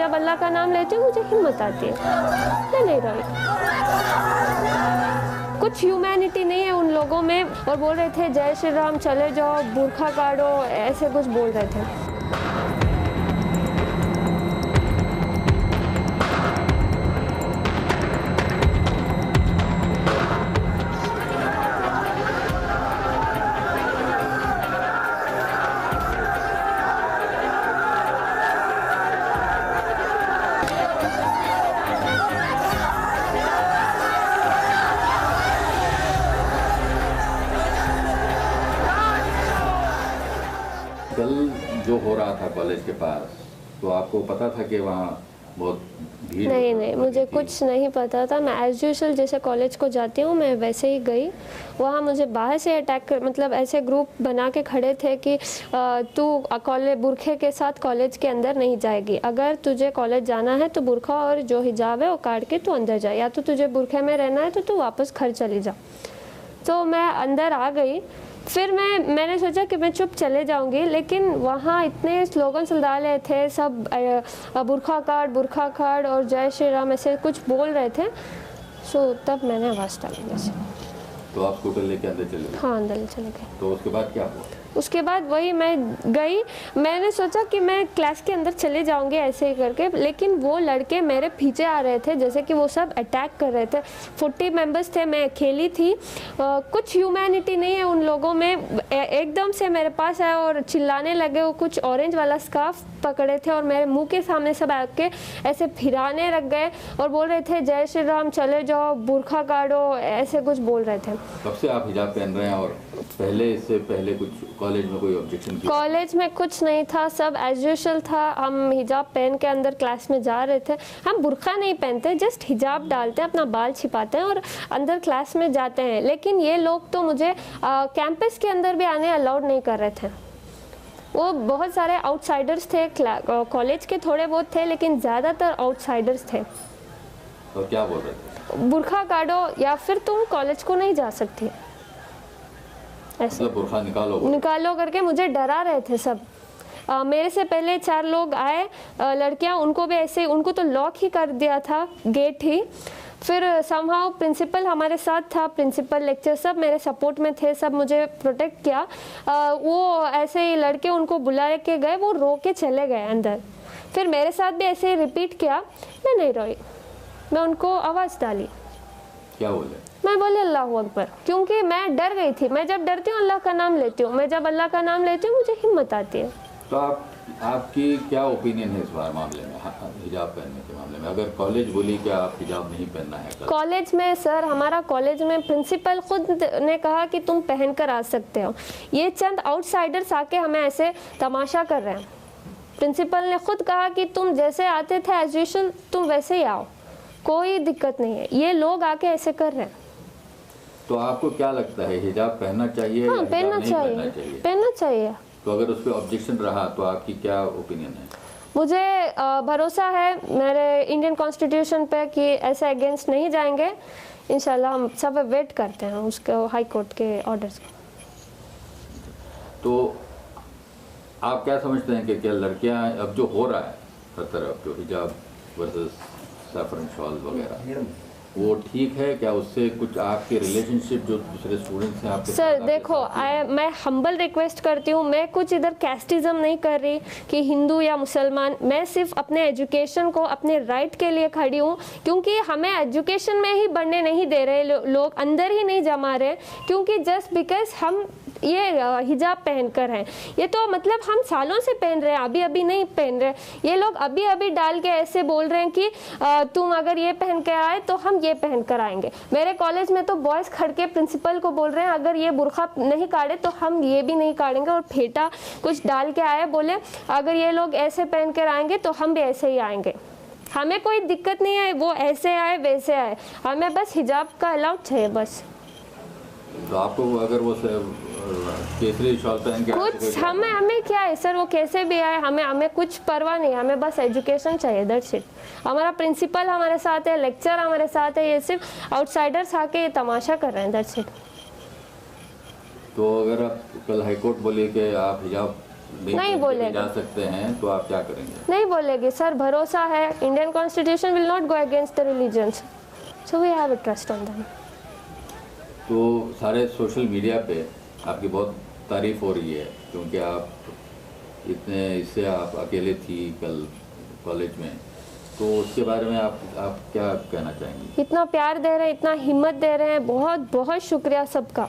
जब अल्लाह का नाम लेती हूँ मुझे हिम्मत आती है, मैं नहीं रोई। कुछ ह्यूमैनिटी नहीं है उन लोगों में। और बोल रहे थे जय श्री राम, चले जाओ, बुर्खा काटो, ऐसे कुछ बोल रहे थे। कल जो हो रहा था कॉलेज के पास, तो आपको पता था कि वहाँ बहुत भीड़? नहीं, मुझे कुछ नहीं पता था। मैं एज यूजुअल जैसे कॉलेज को जाती हूँ मैं वैसे ही गई। वहाँ मुझे बाहर से अटैक कर, मतलब ऐसे ग्रुप बना के खड़े थे कि तू कॉलेज बुरखे के साथ कॉलेज के अंदर नहीं जाएगी, अगर तुझे कॉलेज जाना है तो बुरखा और जो हिजाब है वो काट के तू अंदर जा, या तो तुझे बुरखे में रहना है तो तू वापस घर चली जा। तो मैं अंदर आ गई। फिर मैंने सोचा कि मैं चुप चले जाऊंगी, लेकिन वहाँ इतने स्लोगन डाले थे सब, बुरखा काट और जय श्री राम ऐसे कुछ बोल रहे थे। सो तब मैंने आवाज़ डाली जैसे। तो आप स्कूटर लेके अंदर चले गए? हाँ, अंदर चले गए। तो उसके बाद क्या हुआ? उसके बाद वही मैं गई, मैंने सोचा कि मैं क्लास के अंदर चले जाऊंगी ऐसे ही करके, लेकिन वो लड़के मेरे पीछे आ रहे थे, जैसे कि वो सब अटैक कर रहे थे। 40 मेंबर्स थे, मैं अकेली थी। कुछ ह्यूमैनिटी नहीं है उन लोगों में। एकदम से मेरे पास आए और चिल्लाने लगे। वो कुछ ऑरेंज वाला स्कार्फ पकड़े थे और मेरे मुंह के सामने सब आके ऐसे फिराने लग गए और बोल रहे थे जय श्री राम, चले जाओ, बुरखा काटो, ऐसे कुछ बोल रहे थे। कब से आप हिजाब पहन रहे हैं और इससे पहले कुछ कॉलेज में कोई ऑब्जेक्शन किया? कॉलेज में कुछ नहीं था, सब एज यूजुअल था। हम हिजाब पहन के अंदर क्लास में जा रहे थे। हम बुर्खा नहीं पहनते, जस्ट हिजाब डालते हैं, अपना बाल छिपाते हैं और अंदर क्लास में जाते हैं। लेकिन ये लोग तो मुझे कैंपस के अंदर भी आने अलाउड नहीं कर रहे थे। वो बहुत सारे आउटसाइडर्स थे, कॉलेज के थोड़े बहुत थे, लेकिन ज़्यादातर आउटसाइडर्स थे। तो क्या बोल रहे थे? बुर्खा काटो या फिर तुम कॉलेज को नहीं जा सकती, ऐसे मतलब बुर्खा निकालो करके मुझे डरा रहे थे सब। मेरे से पहले 4 लोग आए, लड़कियां, उनको भी ऐसे, उनको तो लॉक ही कर दिया था, गेट ही। फिर समहाउ प्रिंसिपल हमारे साथ था, प्रिंसिपल, लेक्चर सब मेरे सपोर्ट में थे, सब मुझे प्रोटेक्ट किया। वो ऐसे ही लड़के उनको बुला के गए, वो रो के चले गए अंदर। फिर मेरे साथ भी ऐसे ही रिपीट किया, मैं नहीं रोई, मैं उनको आवाज़ डाली। क्या बोले? मैं बोली अल्लाह अकबर, क्योंकि मैं डर गई थी। मैं जब डरती हूँ अल्लाह का नाम लेती हूँ, मैं जब अल्लाह का नाम लेती हूँ मुझे हिम्मत आती है। तो आपकी क्या ओपिनियन है इस बार मामले में, हिजाब पहनने के मामले में? अगर कॉलेज बोली कि आप हिजाब नहीं पहनना है कॉलेज में, सर हमारा कॉलेज में प्रिंसिपल खुद ने कहा कि तुम पहन कर आ सकते हो। ये चंद आउटसाइडर्स आके हमें ऐसे तमाशा कर रहे हैं। प्रिंसिपल ने खुद कहा कि तुम जैसे आते थे एज यूजुअल तुम वैसे ही आओ, कोई दिक्कत नहीं है। ये लोग आके ऐसे कर रहे हैं। तो आपको क्या लगता है, हिजाब पहनना चाहिए? हाँ, या पहनना चाहिए, पहनना चाहिए। तो अगर उस पर ऑब्जेक्शन रहा तो आपकी क्या ओपिनियन है? मुझे भरोसा है मेरे इंडियन कॉन्स्टिट्यूशन पे कि ऐसे अगेंस्ट नहीं जाएंगे। इंशाल्लाह हम सब वेट करते हैं उसके हाई कोर्ट के ऑर्डर्स को। तो आप क्या समझते हैं कि क्या लड़कियां, अब जो हो रहा है हर तरफ, जो हिजाब वर्सेस सैफरन शॉल वगैरह, वो ठीक है क्या? उससे कुछ आपके रिलेशनशिप जो दूसरे स्टूडेंट्स हैं आपके? सर देखो, मैं हम्बल रिक्वेस्ट करती हूँ, मैं कुछ इधर कैस्टिज्म नहीं कर रही कि हिंदू या मुसलमान। मैं सिर्फ अपने एजुकेशन को, अपने राइट के लिए खड़ी हूँ, क्योंकि हमें एजुकेशन में ही बढ़ने नहीं दे रहे लोग, अंदर ही नहीं जमा रहे, क्योंकि जस्ट बिकॉज हम ये हिजाब पहनकर हैं। ये तो मतलब हम सालों से पहन रहे हैं, अभी अभी नहीं पहन रहे। ये लोग अभी अभी डाल के ऐसे बोल रहे हैं कि तुम अगर ये पहन के आए तो हम ये पहन कर आएंगे। मेरे कॉलेज में तो बॉयज़ खड़ के प्रिंसिपल को बोल रहे हैं अगर ये बुर्खा नहीं काटे तो हम ये भी नहीं काटेंगे, और फेटा कुछ डाल के आए, बोले अगर ये लोग ऐसे पहन कर आएंगे तो हम भी ऐसे ही आएंगे। हमें कोई दिक्कत नहीं है, वो ऐसे आए वैसे आए, हमें बस हिजाब का अलाउड चाहिए बस। तो आपको अगर वो केसरी शॉल पहन के कुछ हमें क्या है सर, वो कैसे भी आए, हमें कुछ परवाह नहीं, हमें बस एजुकेशन चाहिए, दैट्स इट। हमारा प्रिंसिपल हमारे साथ है, लेक्चर हमारे साथ है, ये सिर्फ आउटसाइडर्स आके ये तमाशा कर रहे हैं, दैट्स इट। तो अगर आप कल हाईकोर्ट बोले कि आप हिजाब नहीं बोलेगी। जा सकते हैं तो आप क्या करेंगे? नहीं बोलेगी सर, भरोसा है, Indian constitution will not go against the religions, so we have a trust on them. तो सारे सोशल मीडिया पे आपकी बहुत तारीफ हो रही है, क्योंकि आप इतने इससे आप अकेले थी कल कॉलेज में, तो उसके बारे में आप क्या कहना चाहेंगी? इतना प्यार दे रहे हैं, इतना हिम्मत दे रहे हैं, बहुत बहुत शुक्रिया सबका।